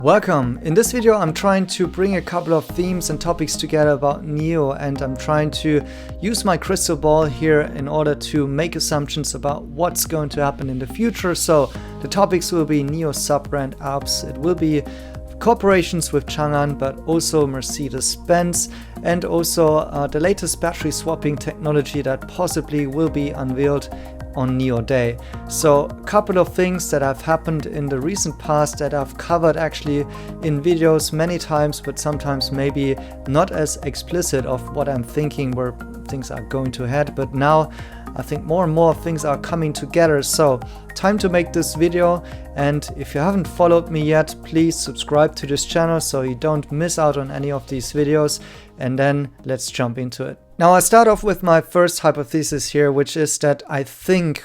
Welcome! In this video I'm trying to bring a couple of themes and topics together about NIO, and I'm trying to use my crystal ball here in order to make assumptions about what's going to happen in the future. So the topics will be NIO sub-brand Alps, it will be cooperations with Changan, but also Mercedes-Benz, and also the latest battery swapping technology that possibly will be unveiled on NIO Day. So a couple of things that have happened in the recent past that I've covered actually in videos many times, but sometimes maybe not as explicit of what I'm thinking where things are going to head. But now I think more and more things are coming together. So time to make this video, and if you haven't followed me yet, please subscribe to this channel so you don't miss out on any of these videos, and then let's jump into it. Now I start off with my first hypothesis here, which is that I think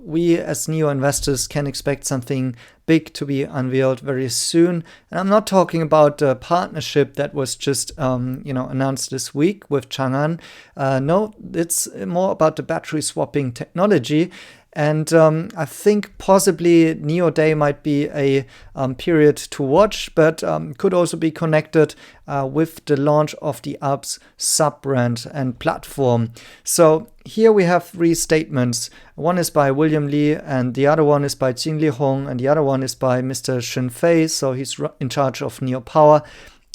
we as NIO investors can expect something big to be unveiled very soon. And I'm not talking about the partnership that was just announced this week with Changan. No, it's more about the battery swapping technology. And I think possibly NIO Day might be a period to watch, but could also be connected with the launch of the Alps sub-brand and platform. So here we have three statements. One is by William Li, and the other one is by Jin Li Hong, and the other one is by Mr. Shenfei, so he's in charge of NIO Power.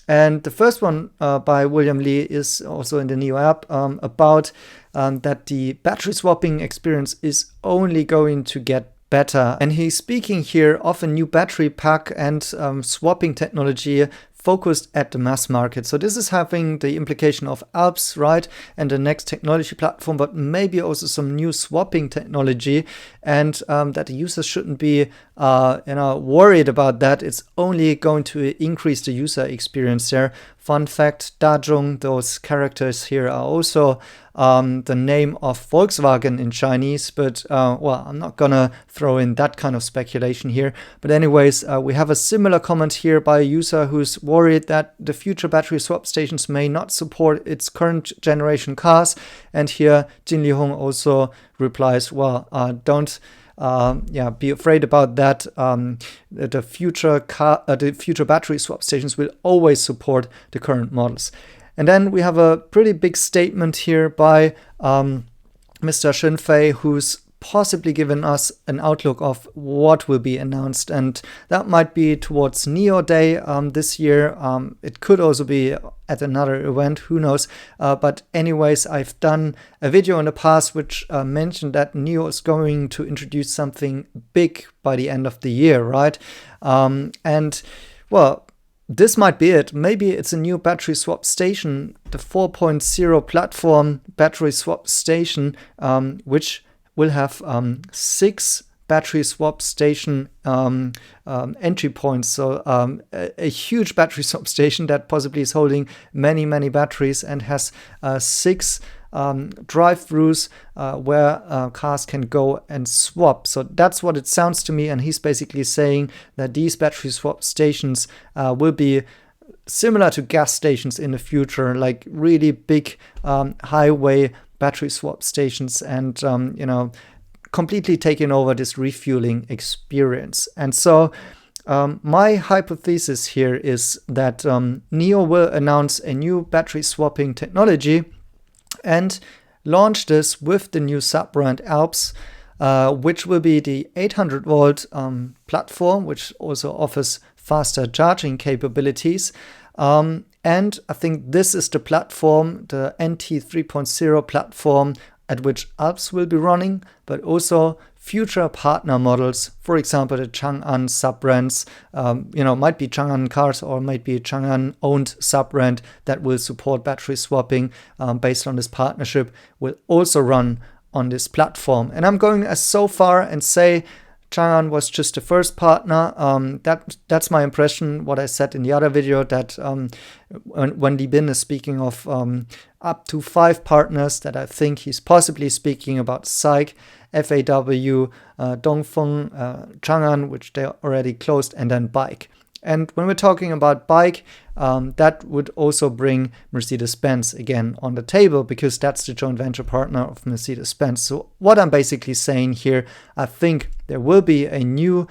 And the first one by William Li is also in the NIO app about that the battery swapping experience is only going to get better. And he's speaking here of a new battery pack and swapping technology focused at the mass market. So this is having the implication of Alps, right, and the next technology platform, but maybe also some new swapping technology, and that the users shouldn't be worried about that. It's only going to increase the user experience there. Fun fact, Dazhong, those characters here are also the name of Volkswagen in Chinese, but well, I'm not gonna throw in that kind of speculation here. But anyways, we have a similar comment here by a user who's worried that the future battery swap stations may not support its current generation cars. And here Jin Li Hong also replies, well, don't be afraid about that. The future battery swap stations will always support the current models. And then we have a pretty big statement here by Mr. Shenfei, who's possibly given us an outlook of what will be announced, and that might be towards NIO Day this year. It could also be at another event, who knows. But anyways, I've done a video in the past which mentioned that NIO is going to introduce something big by the end of the year, right? And well, this might be it. Maybe it's a new battery swap station, the 4.0 platform battery swap station, which will have 6 battery swap station entry points. So a huge battery swap station that possibly is holding many batteries and has 6 drive-throughs where cars can go and swap. So that's what it sounds to me, and he's basically saying that these battery swap stations will be similar to gas stations in the future, like really big highway battery swap stations, and completely taking over this refueling experience. And so my hypothesis here is that NIO will announce a new battery swapping technology and launch this with the new sub-brand Alps, which will be the 800 volt platform, which also offers faster charging capabilities. And I think this is the platform, the NT 3.0 platform, at which Alps will be running, but also future partner models, for example, the Changan sub-brands, might be Changan cars or might be Changan owned sub-brand that will support battery swapping based on this partnership, will also run on this platform. And I'm going as so far and say Changan was just the first partner. That's my impression, what I said in the other video, that when Li Bin is speaking of up to 5 partners, that I think he's possibly speaking about SAIC, FAW, Dongfeng, Changan, which they already closed, and then Bike. And when we're talking about Bike, that would also bring Mercedes-Benz again on the table, because that's the joint venture partner of Mercedes-Benz. So what I'm basically saying here, I think there will be a new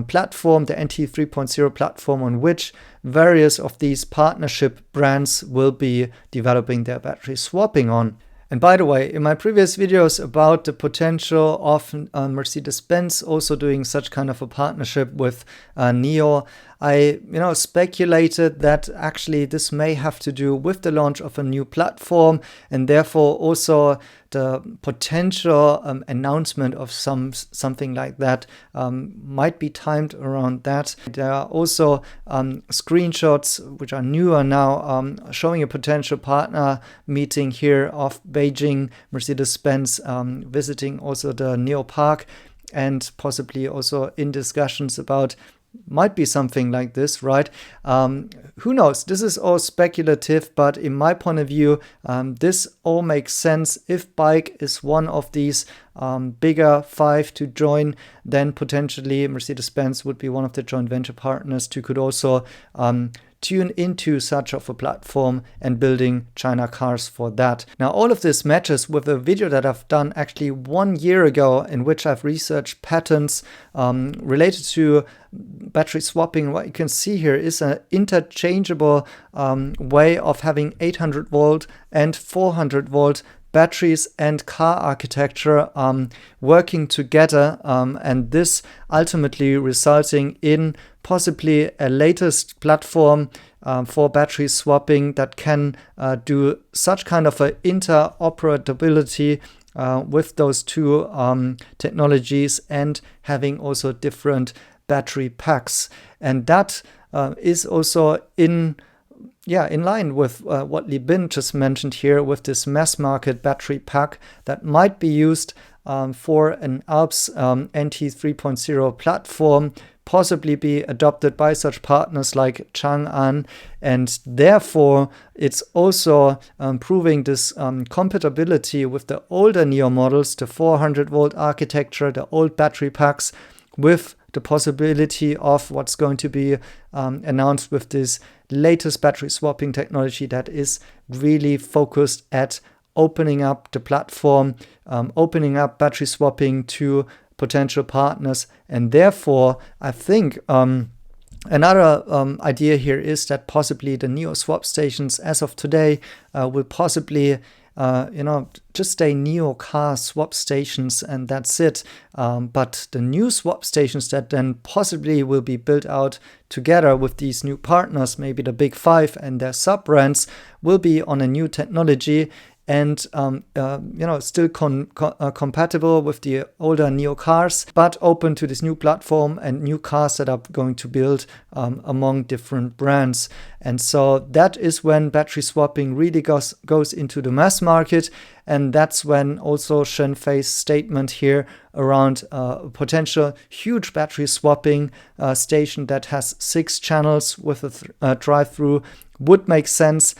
platform, the NT 3.0 platform, on which various of these partnership brands will be developing their battery swapping on. And by the way, in my previous videos about the potential of Mercedes-Benz also doing such kind of a partnership with NIO, I speculated that actually this may have to do with the launch of a new platform, and therefore also the potential announcement of something like that might be timed around that. There are also screenshots which are newer now showing a potential partner meeting here of Beijing Mercedes-Benz visiting also the NIO Park, and possibly also in discussions about might be something like this, right? Who knows? This is all speculative, but in my point of view, this all makes sense. If BAIC is one of these bigger 5 to join, then potentially Mercedes-Benz would be one of the joint venture partners who could also tune into such of a platform and building China cars for that. Now, all of this matches with a video that I've done actually 1 year ago, in which I've researched patents related to battery swapping. What you can see here is an interchangeable way of having 800 volt and 400 volt batteries and car architecture working together, and this ultimately resulting in possibly a latest platform for battery swapping that can do such kind of a interoperability with those two technologies, and having also different battery packs. And that is also in line with what Li Bin just mentioned here, with this mass market battery pack that might be used for an Alps NT 3.0 platform, possibly be adopted by such partners like Changan, and therefore it's also proving this compatibility with the older NIO models, the 400 volt architecture, the old battery packs, with the possibility of what's going to be announced with this latest battery swapping technology that is really focused at opening up the platform, opening up battery swapping to potential partners. And therefore, I think another idea here is that possibly the NIO swap stations as of today will possibly just stay NIO car swap stations, and that's it. But the new swap stations that then possibly will be built out together with these new partners, maybe the big 5 and their sub-brands, will be on a new technology, and still compatible with the older NIO cars, but open to this new platform and new cars that are going to build among different brands. And so that is when battery swapping really goes into the mass market, and that's when also Shenfei's statement here around a potential huge battery swapping station that has 6 channels with a drive-through would make sense.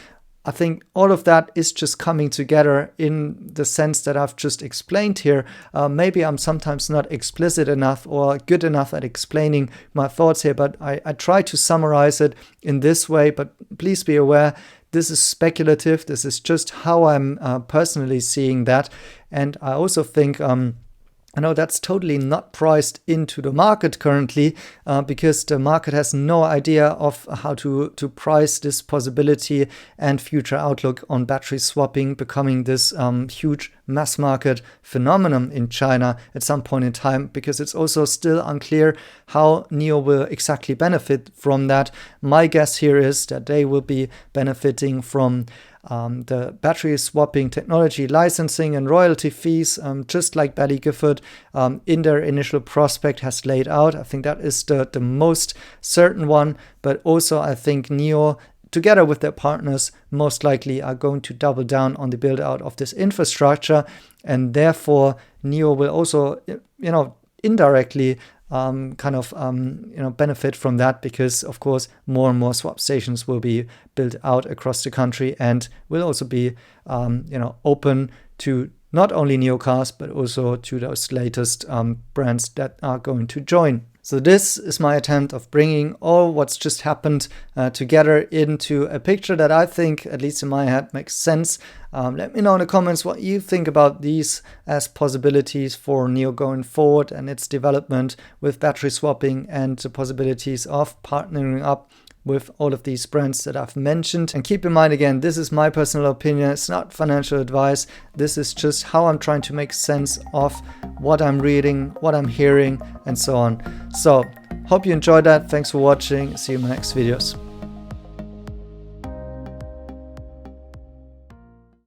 I think all of that is just coming together in the sense that I've just explained here. Maybe I'm sometimes not explicit enough or good enough at explaining my thoughts here, but I try to summarize it in this way. But please be aware, this is speculative. This is just how I'm personally seeing that. And I also think I know that's totally not priced into the market currently, because the market has no idea of how to price this possibility and future outlook on battery swapping becoming this huge mass market phenomenon in China at some point in time, because it's also still unclear how NIO will exactly benefit from that. My guess here is that they will be benefiting from the battery swapping technology licensing and royalty fees, just like Bally Gifford in their initial prospect has laid out. I think that is the most certain one, but also I think NIO, together with their partners, most likely are going to double down on the build out of this infrastructure, and therefore NIO will also, indirectly benefit from that, because of course more and more swap stations will be built out across the country and will also be open to not only NIO cars but also to those latest brands that are going to join. So this is my attempt of bringing all what's just happened together into a picture that I think, at least in my head, makes sense. Let me know in the comments what you think about these as possibilities for NIO going forward and its development with battery swapping and the possibilities of partnering up with all of these brands that I've mentioned. And keep in mind, again, this is my personal opinion. It's not financial advice. This is just how I'm trying to make sense of what I'm reading, what I'm hearing, and so on. So hope you enjoyed that. Thanks for watching. See you in my next videos.